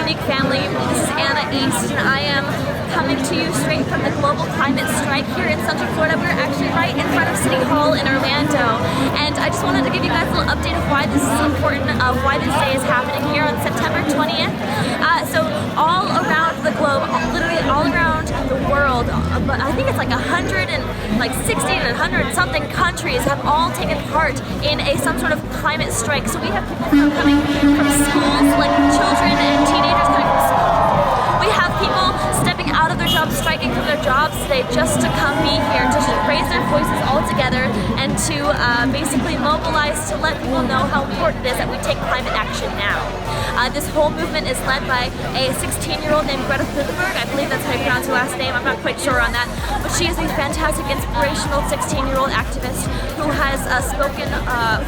bUneke family. This is Anna East, and I am coming to you straight from the Global Climate Strike here in Central Florida. We're actually right in front of City Hall in Orlando, and I just wanted to give you guys a little update of why this is important, of why this day is happening here on September 20th. So all around the globe, literally all around the world, but I think it's like 160 to 100 something countries have all taken part in some sort of climate strike. So we have people who are coming from schools, like children and teenagers coming from schools. We have people stepping out of their jobs, striking from their jobs today just to come be here, to raise their voices all together and to basically mobilize to let people know how important it is that we take climate action now. This whole movement is led by a 16-year-old named Greta Thunberg. I believe that's how you pronounce her last name. I'm not quite sure on that. But she is a fantastic, inspirational 16-year-old activist who has spoken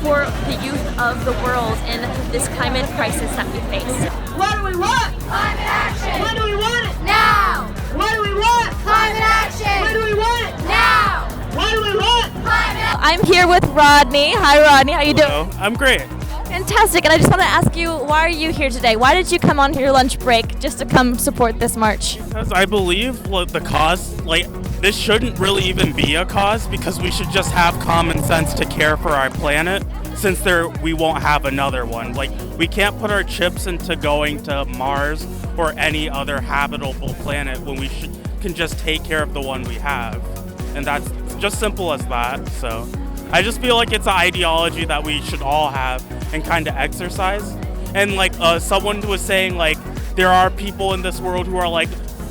for the youth of the world in this climate crisis that we face. What do we want? Climate action! When do we want it? Now! What do we want? Climate action! When do we want it? Now! What do we want? Climate I'm here with Rodney. Hi, Rodney. How you doing? Hello, I'm great. Fantastic. And I just want to ask you, why are you here today? Why did you come on your lunch break just to come support this march? Because I believe the cause, this shouldn't really even be a cause, because we should just have common sense to care for our planet, since we won't have another one. We can't put our chips into going to Mars or any other habitable planet when we can just take care of the one we have. And that's just simple as that. So I just feel like it's an ideology that we should all have and kind of exercise. And someone was saying, there are people in this world who are like,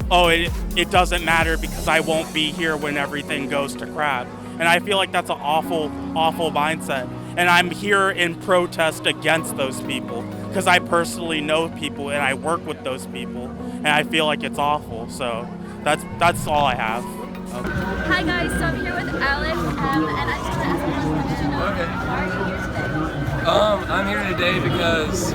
oh, it doesn't matter because I won't be here when everything goes to crap. And I feel like that's an awful, awful mindset. And I'm here in protest against those people, because I personally know people and I work with those people, and I feel like it's awful. So that's all I have. Hi guys, so I'm here with Alex, and I just want to ask you one question. Okay. Why are you here today? I'm here today because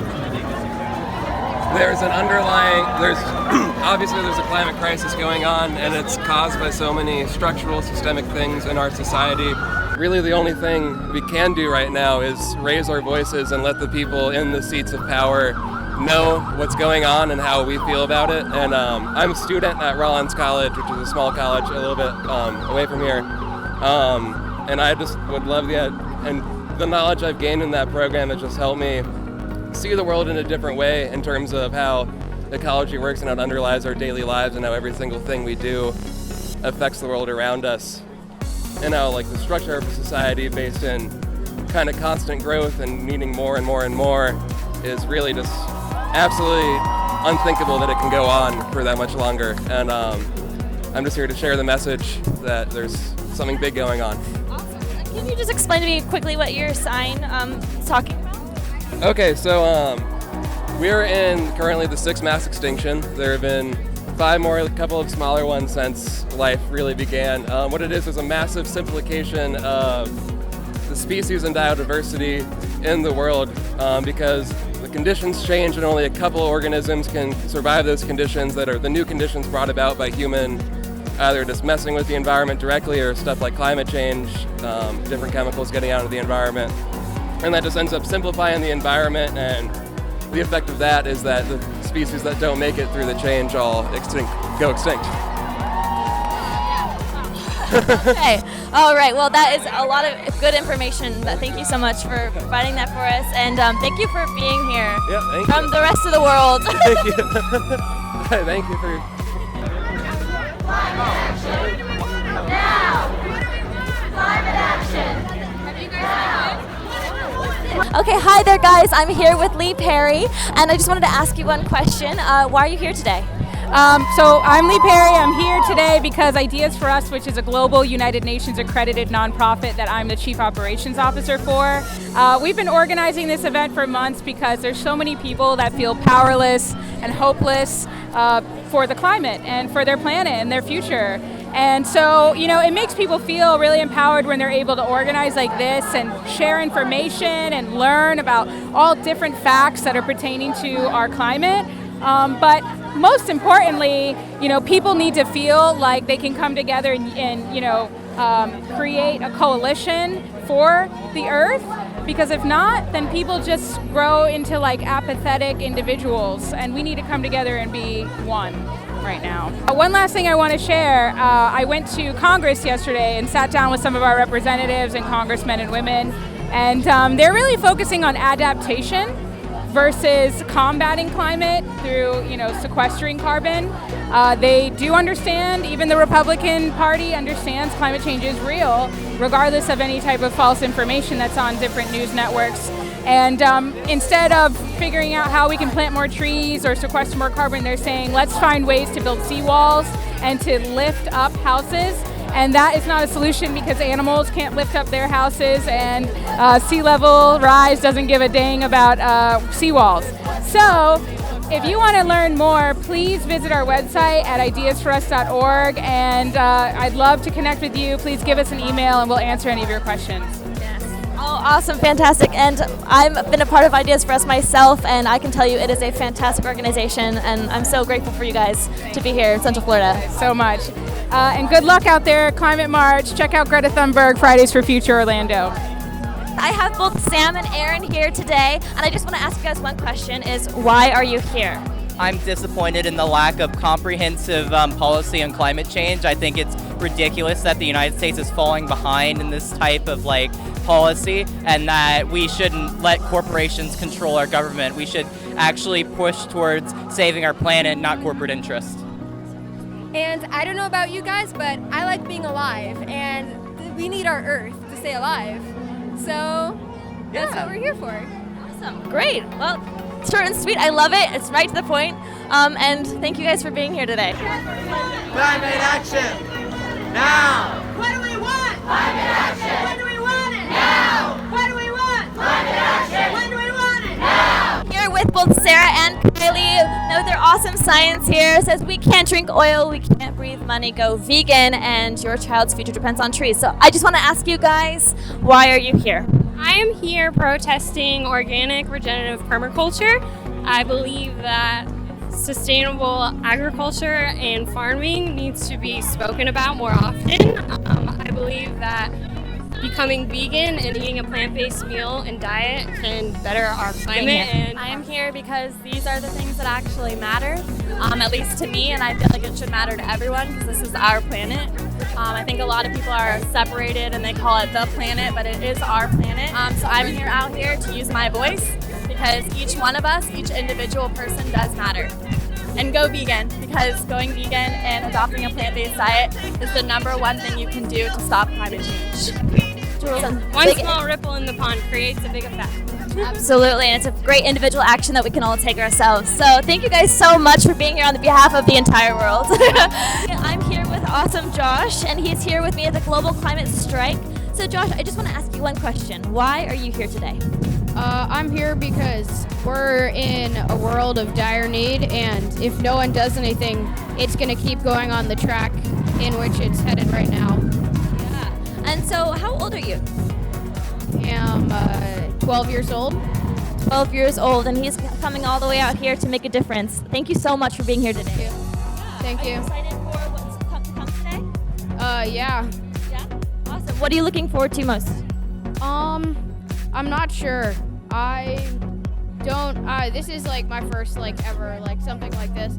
obviously there's a climate crisis going on, and it's caused by so many structural, systemic things in our society. Really the only thing we can do right now is raise our voices and let the people in the seats of power know what's going on and how we feel about it. And I'm a student at Rollins College, which is a small college a little bit away from here. And I just would love the knowledge I've gained in that program has just helped me see the world in a different way in terms of how ecology works and how it underlies our daily lives, and how every single thing we do affects the world around us. And how the structure of a society based in kind of constant growth and needing more and more and more is really just absolutely unthinkable that it can go on for that much longer. And I'm just here to share the message that there's something big going on. Awesome. Can you just explain to me quickly what your sign is talking about? Okay, so we're in currently the 6th mass extinction. There have been 5 more, a couple of smaller ones since life really began. What it is a massive simplification of the species and biodiversity in the world, because the conditions change and only a couple organisms can survive those conditions that are the new conditions brought about by human, either just messing with the environment directly or stuff like climate change, different chemicals getting out of the environment. And that just ends up simplifying the environment, and the effect of that is that the species that don't make it through the change all go extinct. Okay. All right. Well, that is a lot of good information. Thank you so much for providing that for us, and thank you for being here from the rest of the world. Thank you. Thank you for. Climate action! Now! Climate action! Have you guys Okay, hi there guys, I'm here with Lee Perry, and I just wanted to ask you one question. Why are you here today? So I'm Lee Perry. I'm here today because Ideas for Us, which is a global United Nations accredited nonprofit that I'm the Chief Operations Officer for, we've been organizing this event for months because there's so many people that feel powerless and hopeless for the climate and for their planet and their future. And so, it makes people feel really empowered when they're able to organize like this and share information and learn about all different facts that are pertaining to our climate. But most importantly, people need to feel like they can come together and create a coalition for the Earth, because if not, then people just grow into like apathetic individuals, and we need to come together and be one right now. One last thing I want to share, I went to Congress yesterday and sat down with some of our representatives and congressmen and women, and they're really focusing on adaptation versus combating climate through, sequestering carbon. They do understand, even the Republican Party understands climate change is real, regardless of any type of false information that's on different news networks. And instead of figuring out how we can plant more trees or sequester more carbon, they're saying, let's find ways to build seawalls and to lift up houses. And that is not a solution because animals can't lift up their houses, and sea level rise doesn't give a dang about seawalls. So if you want to learn more, please visit our website at ideasforus.org, and I'd love to connect with you. Please give us an email and we'll answer any of your questions. Oh, awesome, fantastic. And I've been a part of Ideas for Us myself, and I can tell you it is a fantastic organization, and I'm so grateful for you guys to be here in Central Florida. So much. And good luck out there, Climate March. Check out Greta Thunberg, Fridays for Future Orlando. I have both Sam and Aaron here today, and I just want to ask you guys one question, is why are you here? I'm disappointed in the lack of comprehensive policy on climate change. I think it's ridiculous that the United States is falling behind in this type of policy, and that we shouldn't let corporations control our government. We should actually push towards saving our planet, not corporate interest. And I don't know about you guys, but I like being alive, and we need our Earth to stay alive. So that's what we're here for. Awesome, great. Well, short and sweet, I love it. It's right to the point. And thank you guys for being here today. Climate action. Now. What do we want? Climate action. When do we want it? Now. What do we want? Climate action. When do we want it? Now. Here with both Sarah and Kylie with their awesome science here. Says we can't drink oil, we can't breathe money, go vegan, and your child's future depends on trees. So I just want to ask you guys, why are you here? I am here protesting organic regenerative permaculture. I believe that sustainable agriculture and farming needs to be spoken about more often. I believe that becoming vegan and eating a plant-based meal and diet can better our climate. And I am here because these are the things that actually matter, at least to me, and I feel like it should matter to everyone because this is our planet. I think a lot of people are separated and they call it the planet, but it is our planet. So I'm out here to use my voice because each one of us, each individual person does matter. And go vegan, because going vegan and adopting a plant-based diet is the #1 thing you can do to stop climate change. one small ripple in the pond creates a big effect. Absolutely, and it's a great individual action that we can all take ourselves. So thank you guys so much for being here on the behalf of the entire world. I'm here with awesome Josh, and he's here with me at the Global Climate Strike. So Josh, I just want to ask you one question. Why are you here today? I'm here because we're in a world of dire need, and if no one does anything, it's going to keep going on the track in which it's headed right now. Yeah. And so how old are you? I'm 12 years old. 12 years old, and he's coming all the way out here to make a difference. Thank you so much for being here today. Thank you. Are you excited for what's to come today? Yeah. Yeah? Awesome. What are you looking forward to most? I'm not sure. This is my first ever something like this.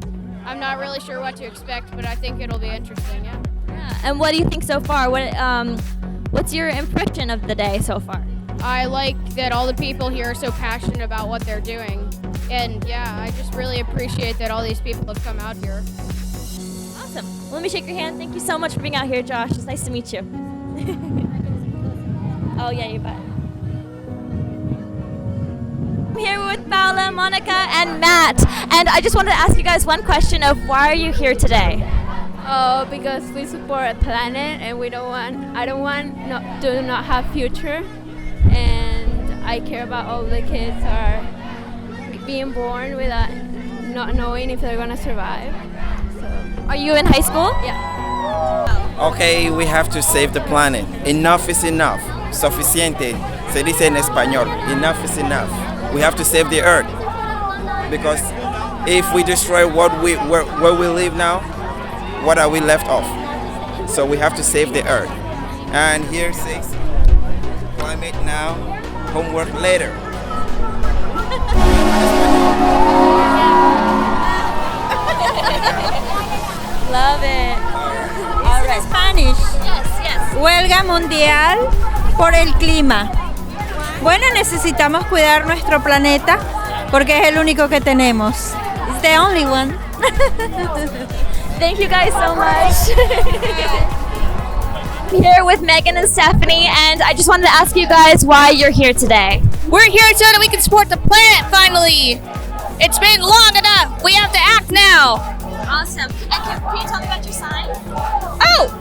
I'm not really sure what to expect, but I think it'll be interesting, yeah. Yeah. And what do you think so far? What's your impression of the day so far? I like that all the people here are so passionate about what they're doing. And yeah, I just really appreciate that all these people have come out here. Awesome. Well, let me shake your hand. Thank you so much for being out here, Josh. It's nice to meet you. Oh, yeah, you bet. I'm here with Paula, Monica, and Matt. And I just wanted to ask you guys one question of why are you here today? Oh, because we support the planet and I don't want to not have future. And I care about all the kids are being born without not knowing if they're gonna survive. So. Are you in high school? Yeah. Okay, we have to save the planet. Enough is enough. Suficiente. Se dice en español. Enough is enough. We have to save the earth. Because if we destroy where we live now, what are we left of? So we have to save the earth. And here says, climate now, Homework later. Love it. All right. Spanish. Yes, yes. Huelga mundial por el clima. Bueno, necesitamos cuidar nuestro planeta porque es el único que tenemos. It's the only one. Thank you guys so much. I'm here with Megan and Stephanie, and I just wanted to ask you guys why you're here today. We're here so that we can support the planet finally. It's been long enough. We have to act now. Awesome. And can you tell me about your sign? Oh,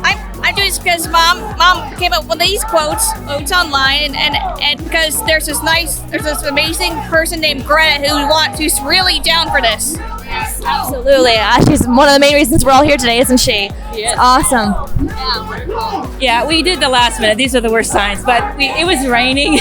I do this because mom came up with these quotes online, and because there's this amazing person named Greta who's really down for this. Yes, absolutely. She's one of the main reasons we're all here today, isn't she? Yes. Awesome. Yeah, we did the last minute. These are the worst signs, but it was raining.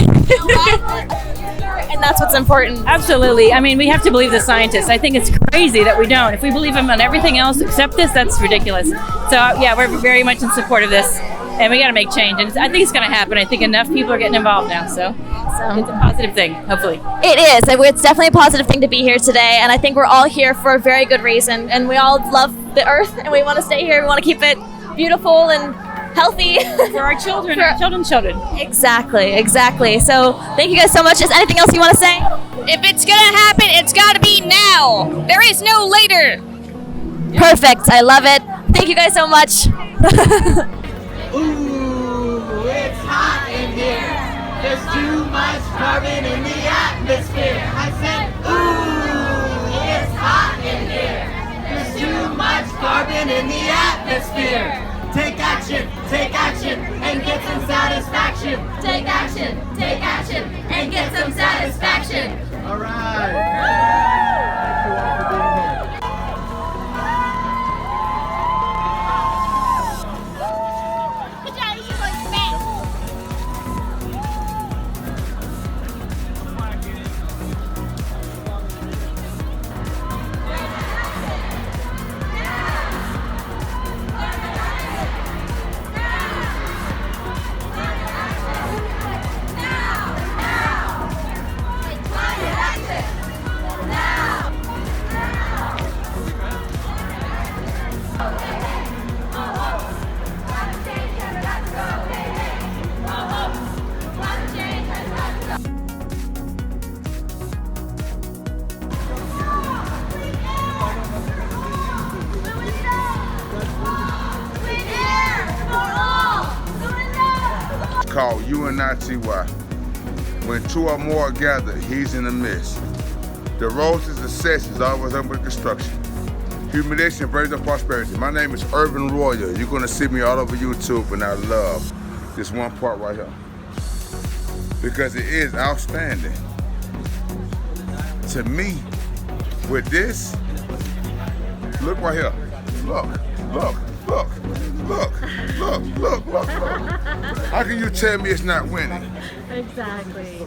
And that's what's important. Absolutely. I mean, we have to believe the scientists. I think it's crazy that we don't. If we believe them on everything else except this, that's ridiculous. So, yeah, we're very much in support of this, and we got to make change. And I think it's going to happen. I think enough people are getting involved now, so it's a positive thing, hopefully. It is. It's definitely a positive thing to be here today, and I think we're all here for a very good reason. And we all love the earth, and we want to stay here. We want to keep it beautiful and healthy for our children, our children's children. Exactly. So thank you guys so much. Is anything else you want to say? If it's gonna happen, it's gotta be now. There is no later. Perfect. I love it. Thank you guys so much. Ooh, it's hot in here. There's too much carbon in the atmosphere. I said, ooh, it's hot in here. There's too much carbon in the atmosphere. Take action, and get some satisfaction. Take action, and get some satisfaction. All right. Called UNITY. When two or more are gathered, he's in the midst. The road to success is always under construction. Humiliation brings up prosperity. My name is Urban Royal. You're gonna see me all over YouTube, and I love this one part right here because it is outstanding. To me, with this, look right here. Look. How can you tell me it's not winning? Exactly.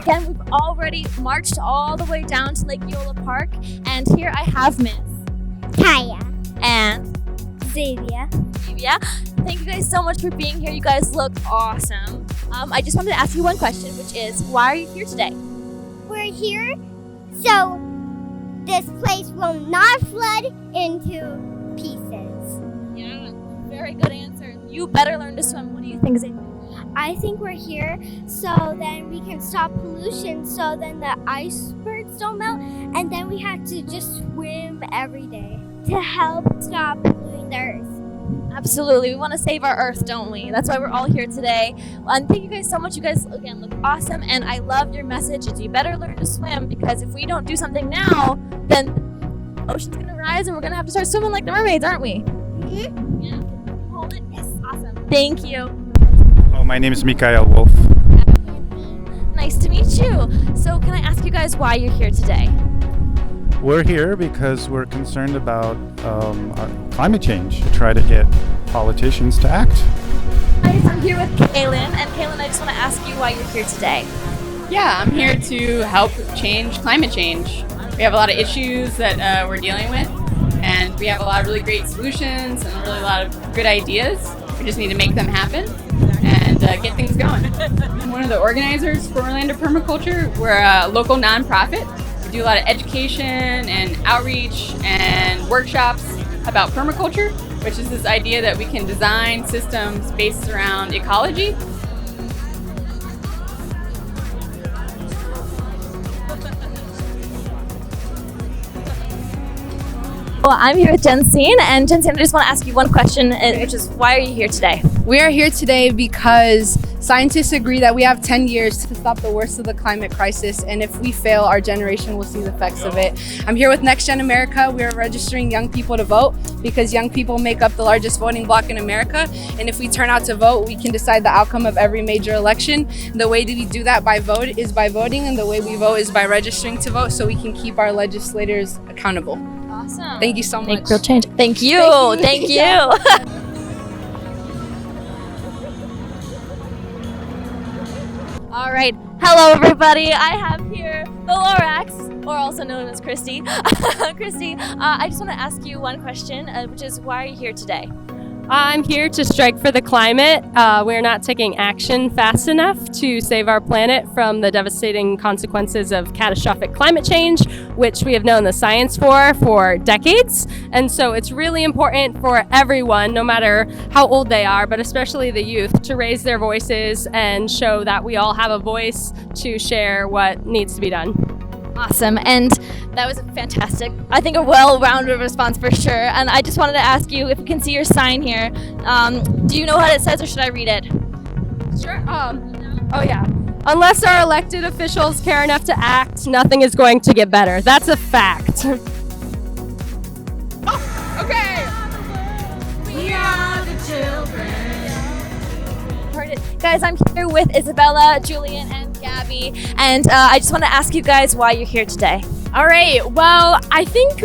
Again, we've already marched all the way down to Lake Eola Park, and here I have Miss Kaya and Xavier. Thank you guys so much for being here. You guys look awesome. I just wanted to ask you one question, which is, why are you here today? We're here so this place will not flood into pieces. Yeah, very good answer. You better learn to swim. What do you think, Xavier? I think we're here so then we can stop pollution, so then the icebergs don't melt, and then we have to just swim every day to help stop polluting the earth. Absolutely. We want to save our earth, don't we? That's why we're all here today. And thank you guys so much. You guys, again, look awesome, and I love your message. Is you better learn to swim, because if we don't do something now, then the ocean's going to rise, and we're going to have to start swimming like the mermaids, aren't we? Mm-hmm. Yeah. Hold it. Yes. Awesome. Thank you. Oh, my name is Mikael Wolf. Nice to meet you. So can I ask you guys why you're here today? We're here because we're concerned about climate change, to try to get politicians to act. Guys, I'm here with Kaylin, and Kaylin, I just want to ask you why you're here today. Yeah, I'm here to help change climate change. We have a lot of issues that we're dealing with, and we have a lot of really great solutions and a lot of good ideas. We just need to make them happen. And and get things going. I'm one of the organizers for Orlando Permaculture. We're a local nonprofit. We do a lot of education and outreach and workshops about permaculture, which is this idea that we can design systems based around ecology. Well, I'm here with Jensine, and Jensine, I just want to ask you one question, which is, why are you here today? We are here today because scientists agree that we have 10 years to stop the worst of the climate crisis, and if we fail, our generation will see the effects of it. I'm here with Next Gen America. We are registering young people to vote because young people make up the largest voting bloc in America, and if we turn out to vote, we can decide the outcome of every major election. The way that we do that by voting, and the way we vote is by registering to vote, so we can keep our legislators accountable. Awesome. Thank you so much. Make real change. Thank you. Thank you. All right. Hello, everybody. I have here the Lorax, or also known as Christy. Christy, I just want to ask you one question, which is, why are you here today? I'm here to strike for the climate. We're not taking action fast enough to save our planet from the devastating consequences of catastrophic climate change, which we have known the science for decades. And so it's really important for everyone, no matter how old they are, but especially the youth, to raise their voices and show that we all have a voice to share what needs to be done. Awesome, and that was fantastic. I think a well-rounded response for sure. And I just wanted to ask you, if you can see your sign here, do you know what it says, or should I read it? Sure. Oh yeah. Unless our elected officials care enough to act, nothing is going to get better. That's a fact. Okay. We are the children. Heard it. Guys, I'm here with Isabella, Julian, and Gabby, and I just want to ask you guys why you're here today. All right, well, I think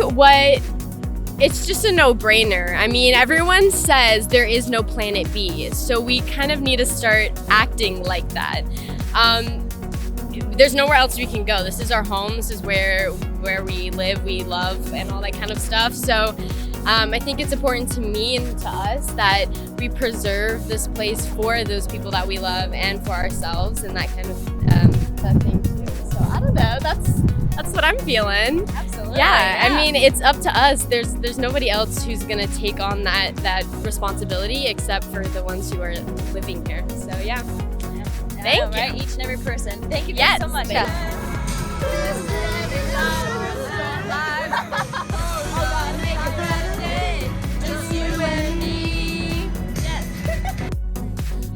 it's just a no-brainer. I mean, everyone says there is no planet B, so we kind of need to start acting like that. There's nowhere else we can go. This is our home. This is where we live, we love, and all that kind of stuff. So I think it's important to me and to us that we preserve this place for those people that we love and for ourselves, and that kind of that thing too. So I don't know. That's what I'm feeling. Absolutely. Yeah. I mean, it's up to us. There's nobody else who's gonna take on that responsibility except for the ones who are living here. So yeah. Thank you. Right? Each and every person. Thank you Yes, so much. thank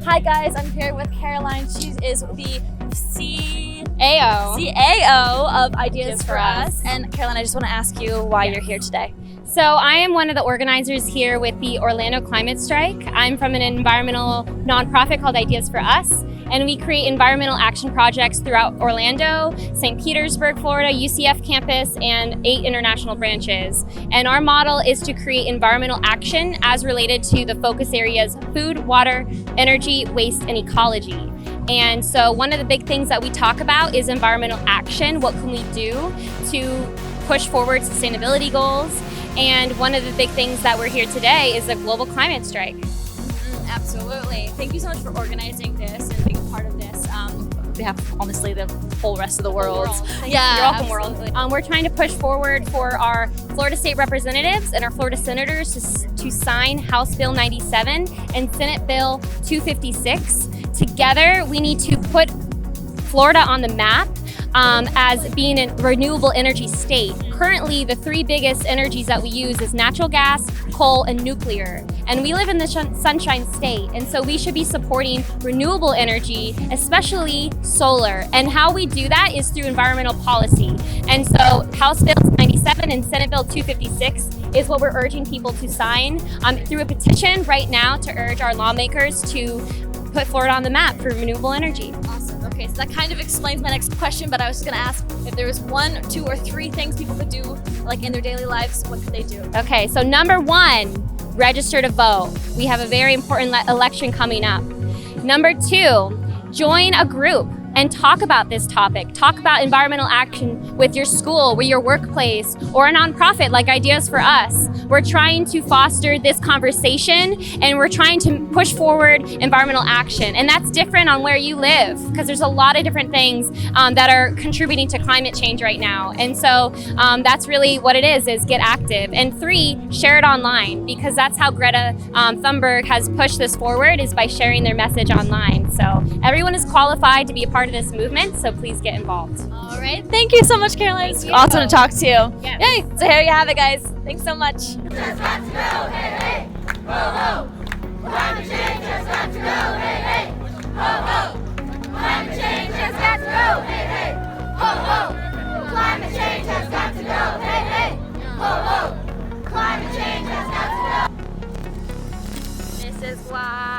Hi guys, I'm here with Caroline. She is the CAO of Ideas for Us. And Caroline, I just want to ask you why you're here today. So I am one of the organizers here with the Orlando Climate Strike. I'm from an environmental nonprofit called Ideas for Us, and we create environmental action projects throughout Orlando, St. Petersburg, Florida, UCF campus, and 8 international branches. And our model is to create environmental action as related to the focus areas food, water, energy, waste, and ecology. And so one of the big things that we talk about is environmental action. What can we do to push forward sustainability goals? And one of the big things that we're here today is the global climate strike. Absolutely. Thank you so much for organizing this and being a part of this on behalf of, honestly, the whole rest of the world. Yeah, you're welcome, world. We're trying to push forward for our Florida State representatives and our Florida senators to sign House Bill 97 and Senate Bill 256. Together, we need to put Florida on the map as being a renewable energy state. Currently, the 3 biggest energies that we use is natural gas, coal, and nuclear. And we live in the Sunshine State, and so we should be supporting renewable energy, especially solar. And how we do that is through environmental policy. And so House Bill 97 and Senate Bill 256 is what we're urging people to sign through a petition right now to urge our lawmakers to put Florida on the map for renewable energy. Awesome. Okay, so that kind of explains my next question, but I was just gonna ask if there was 1, 2, or 3 things people could do, like in their daily lives, what could they do? Okay, so number 1, register to vote. We have a very important election coming up. Number 2, join a group. and talk about this topic. Talk about environmental action with your school, with your workplace, or a nonprofit like Ideas for Us. We're trying to foster this conversation, and we're trying to push forward environmental action. And that's different on where you live, because there's a lot of different things that are contributing to climate change right now. And so that's really what it is get active. And 3, share it online, because that's how Greta Thunberg has pushed this forward, is by sharing their message online. So everyone is qualified to be a part of this movement, so please get involved. All right, thank you so much, Caroline. It's awesome to talk to you. Yes. Yay, so here you have it, guys. Thanks so much. Just got to go, hey, hey, ho, ho. Climate change has got to go, hey, hey, ho, ho. Climate change has got to go, hey, hey, ho, ho. Climate change has got to go, hey, hey, ho, ho. Climate change has got to go. This is why